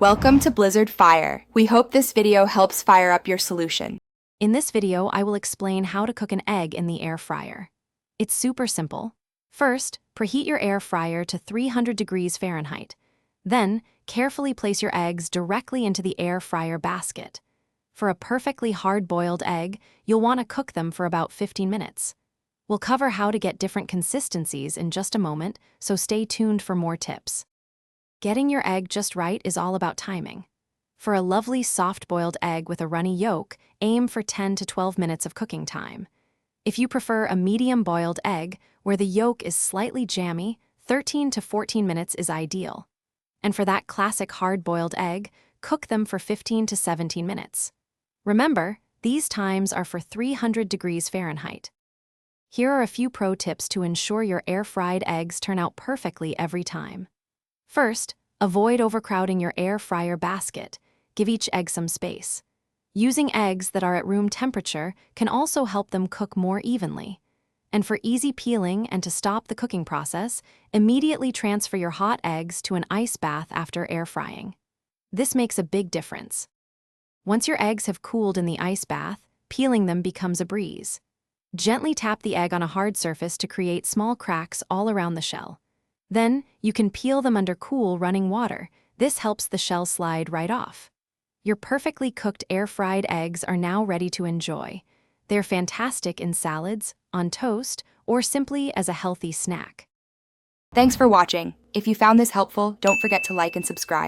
Welcome to Blizzard Fire. We hope this video helps fire up your solution. In this video, I will explain how to cook an egg in the air fryer. It's super simple. First, preheat your air fryer to 300 degrees Fahrenheit. Then, carefully place your eggs directly into the air fryer basket. For a perfectly hard-boiled egg, you'll want to cook them for about 15 minutes. We'll cover how to get different consistencies in just a moment, so stay tuned for more tips. Getting your egg just right is all about timing. For a lovely soft-boiled egg with a runny yolk, aim for 10 to 12 minutes of cooking time. If you prefer a medium-boiled egg, where the yolk is slightly jammy, 13 to 14 minutes is ideal. And for that classic hard-boiled egg, cook them for 15 to 17 minutes. Remember, these times are for 300 degrees Fahrenheit. Here are a few pro tips to ensure your air-fried eggs turn out perfectly every time. First, avoid overcrowding your air fryer basket. Give each egg some space. Using eggs that are at room temperature can also help them cook more evenly. And for easy peeling and to stop the cooking process, immediately transfer your hot eggs to an ice bath after air frying. This makes a big difference. Once your eggs have cooled in the ice bath, peeling them becomes a breeze. Gently tap the egg on a hard surface to create small cracks all around the shell. Then, you can peel them under cool, running water. This helps the shell slide right off. Your perfectly cooked air-fried eggs are now ready to enjoy. They're fantastic in salads, on toast, or simply as a healthy snack. Thanks for watching. If you found this helpful, don't forget to like and subscribe.